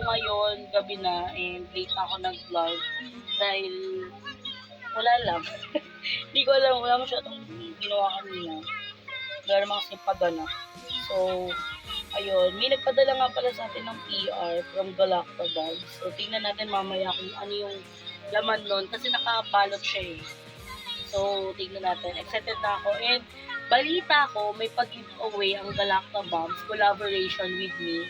ngayon, gabi na, and late na ako nag-vlog dahil wala lang. Hindi ko alam, wala masyadong ginawa kanina. Wala naman kasi paganap. So, ayun, may nagpadala nga pala sa atin ng PR from GALACTO bags. So, tingnan natin mamaya kung ano yung laman nun kasi nakabalot siya eh. So, tingnan natin. Excited na ako. And, balita ko, may pag-giveaway ang GALACTO bags, collaboration with me.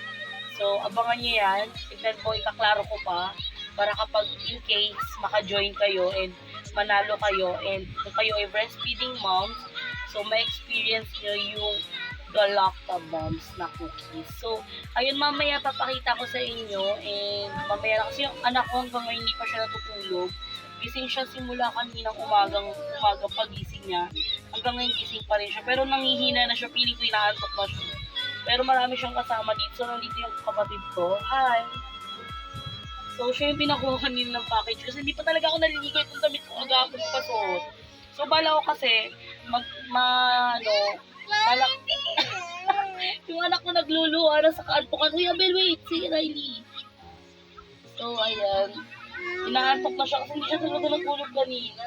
So, abangan nyo yan. Tignan ko, ikaklaro ko pa para kapag in case maka-join kayo and manalo kayo and kung kayo ay breastfeeding moms, so ma-experience nyo yung GALACTO bombs na cookies. So, ayun, mamaya papakita ko sa inyo and mamaya na kasi yung anak ko hanggang ngayon hindi pa siya natutulog. Gising siya simula kaninang umagang pagising niya. Hanggang ngayon gising pa rin siya. Pero nangihina na siya, piling ko inaantok na siya. Pero marami siyang kasama dito. So, nandito yung kapatid ko. Hi! So, siya yung pinakuha kanina ng package. Kasi hindi pa talaga ako naliligo itong damit ko. Aga ako pasuot. So, bala ko kasi, yung anak ko nagluluha na sa kaantokan. Uy, Abel, wait! Si Riley. So, ayan. Inaantok na siya kasi hindi siya talaga natulog kanina.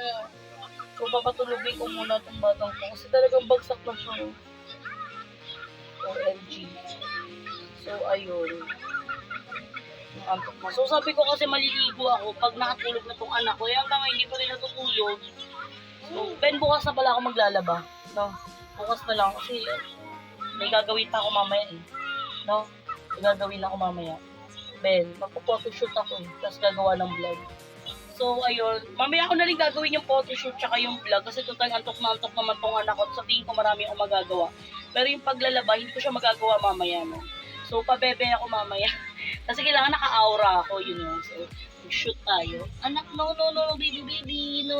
So, papatulogin ko muna itong batang ko. Kasi talagang bagsak na siya. OMG. So, ayun. Antok na. So, sabi ko kasi maliligo ako pag nakatulog na tong anak ko. Hanggang hindi pa rin natutulog. So, Ben, bukas na pala ako maglalaba. No? Bukas na lang kasi may gagawin pa ako mamaya eh. No? May gagawin ako mamaya. Ben, magpo-photoshoot ako eh. Tapos gagawa ng vlog. So, ayun. Mamaya ako na rin gagawin yung photoshoot tsaka yung vlog. Kasi total antok na antok naman tong anak ko. Sa tingin ko marami akong magagawa. Pero yung paglalaba, hindi ko siya magagawa mamaya. No? So, pabebe ako mamaya. Kasi kailangan naka-aura ako, yun yun. So, shoot tayo. Anak, no, baby, no.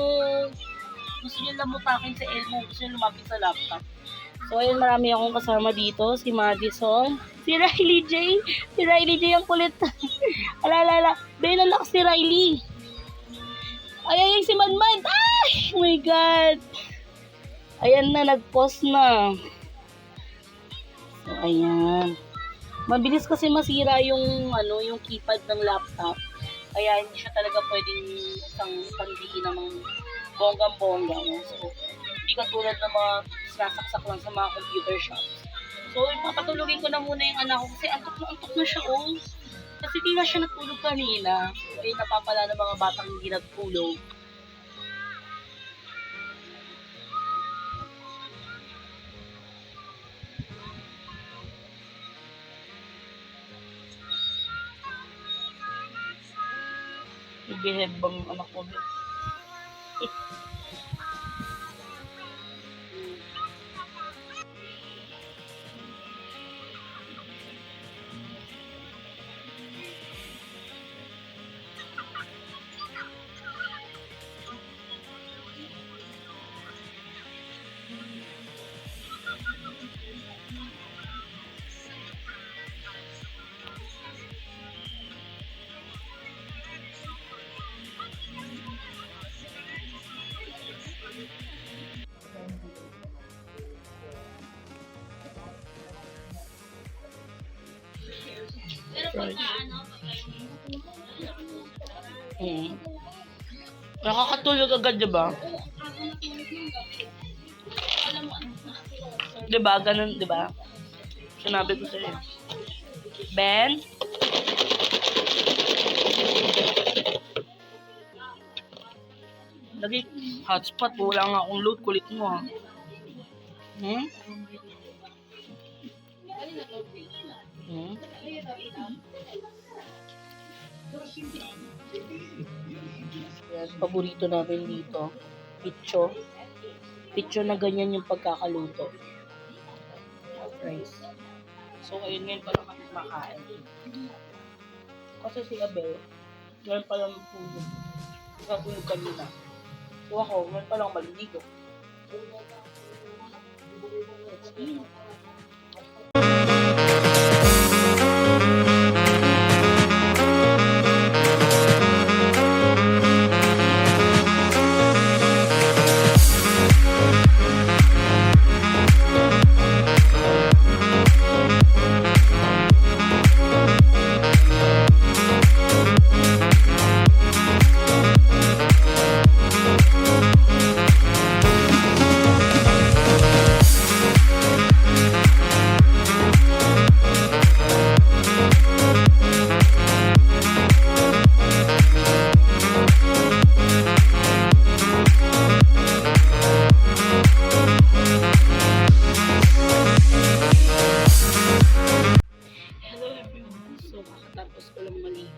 Gusto niyo lamutakin sa elmo, gusto niyo lumapit sa laptop. So, ayun, marami akong kasama dito. Si Madison, si Riley J. Si Riley J ang kulit. Alala. Ben, ang lakas si Riley. Ay, si Manman. Ay, oh my God. Ayan na, nag-post na. So, ayan. Mabilis kasi masira yung yung keypad ng laptop. Kaya hindi siya talaga pwedeng isang pandiin ng bonggang-bongga. So, hindi katulad ng mga sinasaksak lang sa mga computer shops. So, papatulogin ko na muna yung anak ko kasi antok na siya, oh. Kasi di na siya natulog kanina. So, ayun, napapala ng mga batang hindi natulog. Behave bang anak ko? Nakakatulog agad, diba? Diba? Ganun, diba? Sinabi ko sa'yo. Ben? Lagi, hotspot. Wala nga akong load. Kulit mo, ha? Yan, paborito namin dito. Picho. Picho na ganyan yung pagkakaluto. Rice. So, ayun, ngayon pa lang kami makain. Kasi si Abel, ngayon pa lang tulog. Nakatulog kanina. So ako, ngayon pa lang maliligo.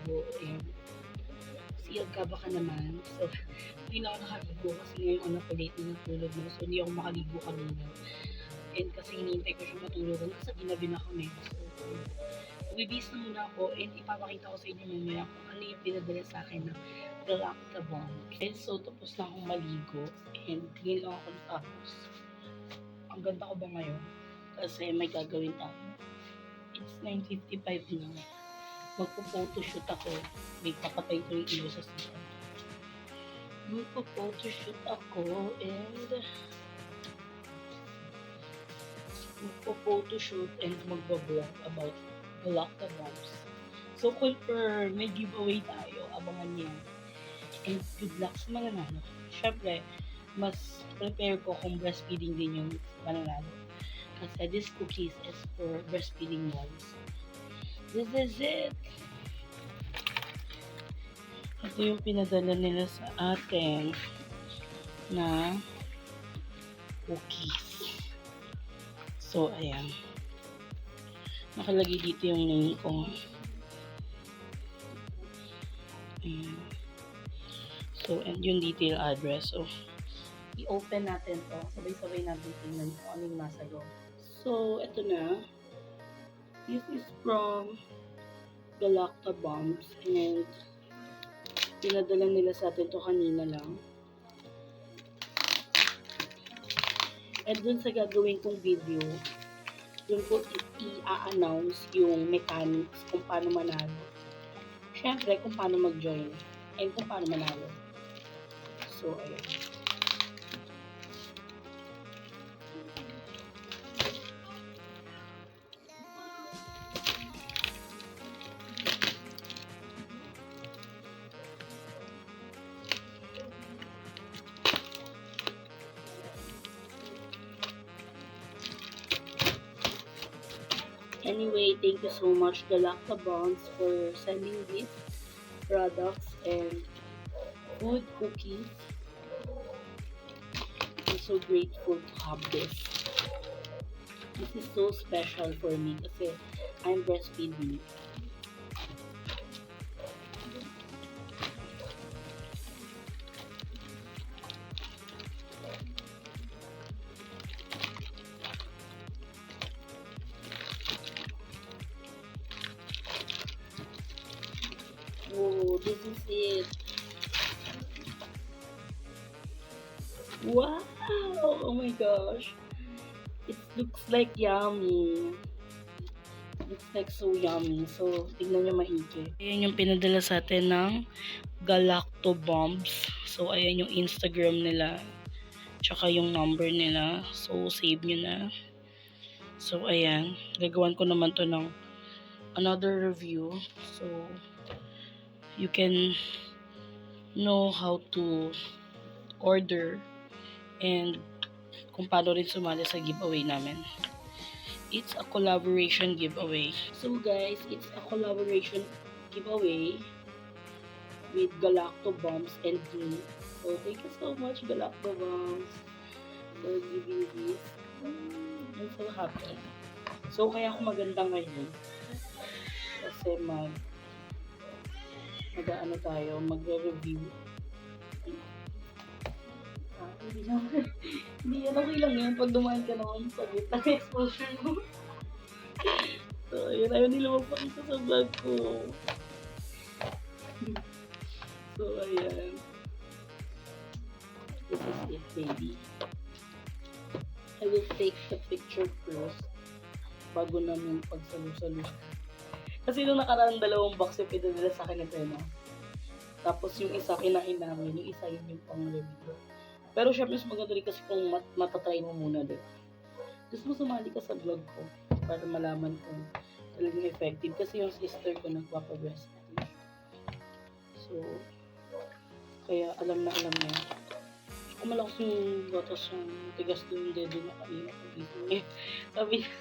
nakaligo. And siyag ka baka naman. So, hindi na ako nakaligo kasi ngayon anak ko late na natulog na. So, hindi ako makaligo kanina. And kasi hinihintay ko siya matulog kasi ginabi na kami. So, Webiste na muna ako and ipapakita ko sa inyo mamaya kung ano yung pinadala sa akin ng GALACTO. Okay, so tapos na akong maligo and tingin lang ako tapos. Ang ganda ko ba ngayon? Kasi may gagawin tayo. It's 9:55 na. Magpo-photoshoot ako. May papatay ko yung ilaw sa siya. Magpo-photoshoot ako and magpo-photoshoot and magbablog about GALACTO. So, may giveaway tayo. Abangan niya. And good luck sa mananalo. Siyempre, mas prepare ko kung breastfeeding din yung mananalo. Kasi this cookies is for breastfeeding moms. This is it. Ito yung pinadala nila sa atin na cookies. So, ayan. Nakalagay dito yung name ko. Ayan. So, and yung detail address. So, i-open natin to. Sabay-sabay natin tingnan kung ano yung nasa loob. So, ito na. This is from GALACTO. And pinadala nila sa atin to kanina lang. And dun sa gagawin kong video, dun ko i-announce yung mechanics kung paano manalo. Siyempre, kung paano mag-join. And kung paano manalo. So, ayun. Anyway, thank you so much GALACTO for sending these products and food cookies. I'm so grateful to have this. This is so special for me kasi I'm breastfeeding. Oh, this is it. Wow! Oh my gosh. It looks like yummy. It looks like so yummy. So, tignan nyo maigi. Ayan yung pinadala sa atin ng GALACTO. So, ayan yung Instagram nila. Tsaka yung number nila. So, save nyo na. So, ayan. Gagawan ko naman to ng another review. So, you can know how to order and kung paano rin sumali sa giveaway namin. It's a collaboration giveaway. So guys, it's a collaboration giveaway with GALACTO and me. So thank you so much GALACTO for giving this. I'm so happy. So kaya ako maganda ngayon kasi magre-review. Hindi yan okay lang yan pag dumaan ka naman sa gitna ng exposure mo. So, ayun, ayaw nila magpakita sa vlog ko. So, ayan. This is it, baby. I will take the picture first bago namin pagsalo-salo. Kasi nung nakaraan dalawang box yung pinadala sa akin ito, no? Tapos yung isa kinain namin, yung isa yun yung pang-review. Pero syempre mas maganda rin kasi kung matatry mo muna, diba? Gusto mo sumali ka sa vlog ko para malaman kung talagang effective. Kasi yung sister ko nagpapabreastfeed. So, kaya alam na niya. Kung malakas yung gatas yung tigas doon yung dedo na kanina pag-isip niya. Sabi niya,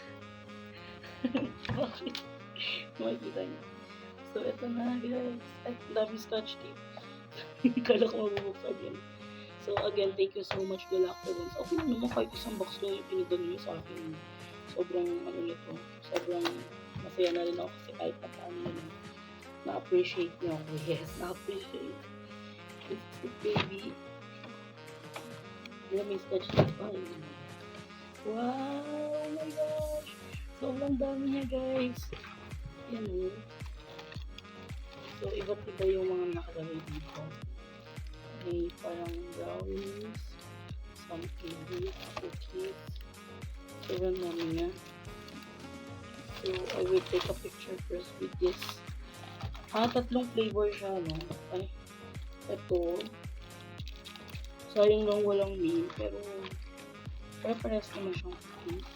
bakit? Makikita niyo. So, eto na guys. Ay, dami scotch tape. Kala ko mabubuksan yan. So, again, thank you so much GALACTO. Okay na naman kahit isang box lang yung pinagdala niyo sa akin. Sobrang, nito, sobrang masaya na rin ako kasi kahit na paano na lang. Na-appreciate niyo ako. Yes, na-appreciate. This is it, baby. Hindi may sketch na pa. Wow! Oh my gosh! Sobrang dami niya, guys. Yan o. So, iba't iba yung mga nakalagay dito. May parang brownies, some candies, cookies. Sobrang dami niya. So, I will take a picture first with this. Tatlong flavor siya, no? Ay, ito. Sayang lang walang name, pero pares naman siyang cookies.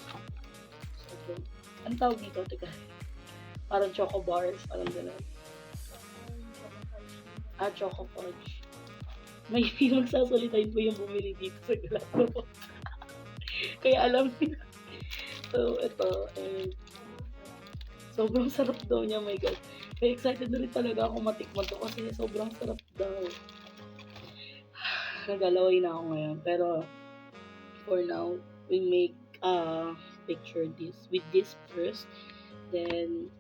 So, ang tawag dito, teka. Parang choco bars, parang gano'n. Choco fudge. May magsasalitain po yung bumili dito sa GALACTO. Kaya alam niya. So, ito. And sobrang sarap daw niya, my God. Kaya excited na rin talaga ako matikman to kasi sobrang sarap daw. Nagalaway na ako ngayon. Pero, for now, we make picture this with this first. Then,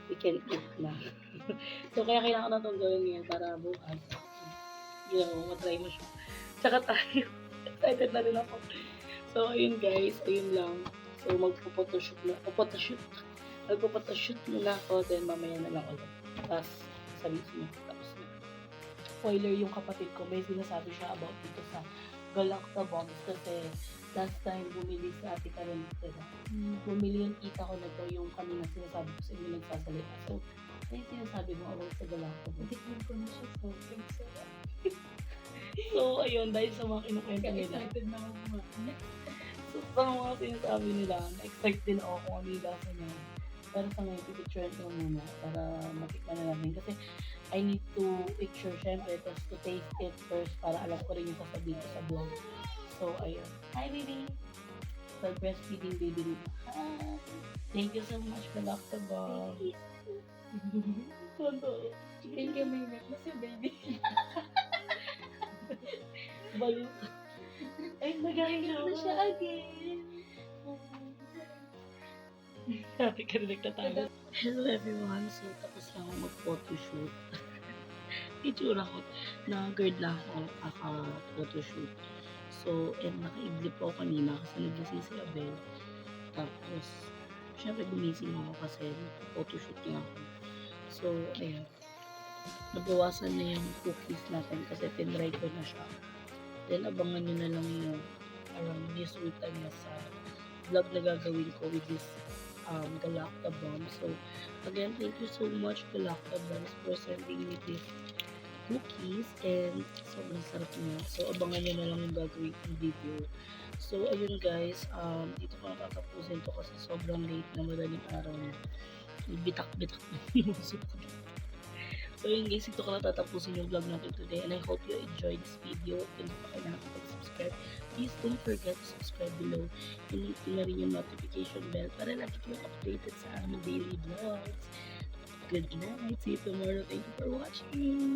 we can eat na. So, kaya kailangan na itong gawin ngayon para bukas. Matry mo siya. Tsaka tayo. Excited na rin ako. So, ayun guys. Ayun lang. So, magpo-photoshoot muna ako. Then, mamaya na lang ulit. Tapos, sabihin niyo. Tapos na. Spoiler yung kapatid ko. May sinasabi siya about dito sa GALACTO bombs. Kasi, last time, bumili sa ate Karen dito. Bumili yung tita ko na to. Yung kanina sinasabi ko sa inyo nagsasalita. So, ay sinasabi mo about sa GALACTO bombs. Tikman ko na siya. So, thanks so much. So, ayun, dahil sa mga kinukwento nila. Excited na ako kumain. So, sa mga sinasabi nila, na-expect din ako kung ano yung lasa niya. Pero sa ngayon, pipicture ko muna para matikman na namin. Kasi, I need to picture, syempre, tapos to taste it first para alam ko rin yung sasabihin ko sa vlog. So, ayun. Hi, baby! So, breastfeeding baby nila. Hi! Thank you so much, GALACTO Bomb. Thank you, my necklace, baby. Balo. Ay, nag-enjoy na siya again. Sabi ka rin nagtatago. Hello everyone. So, tapos lang ako mag-photoshoot. Itsura ko. Na-guard lang ako kaka-photoshoot. So, and naka-idlip ako kanina kasi naglasing si Abel. Tapos, syempre gumising ako kasi photoshoot niya ako. So, ayan. Nabawasan na yung cookies natin kasi tinry ko na siya. Then, abangan nyo na lang yung resulta niya sa vlog na gagawin ko with this GALACTO bomb. So, again, thank you so much GALACTO bombs for sending me this cookies and sobrang sarap niya. So, abangan nyo na lang yung gagawin kong video. So, ayun guys, dito ko natatapusin to kasi sobrang late na madaling araw na. Bitak-bitak na yung suko. So yun guys, ito ko natatapusin yung vlog natin today and I hope you enjoyed this video. Kung hindi pa kayo nakapag-subscribe, please don't forget to subscribe below. Hit na rin yung notification bell para lagi kayo updated sa aming daily vlogs. Good night. See you tomorrow. Thank you for watching.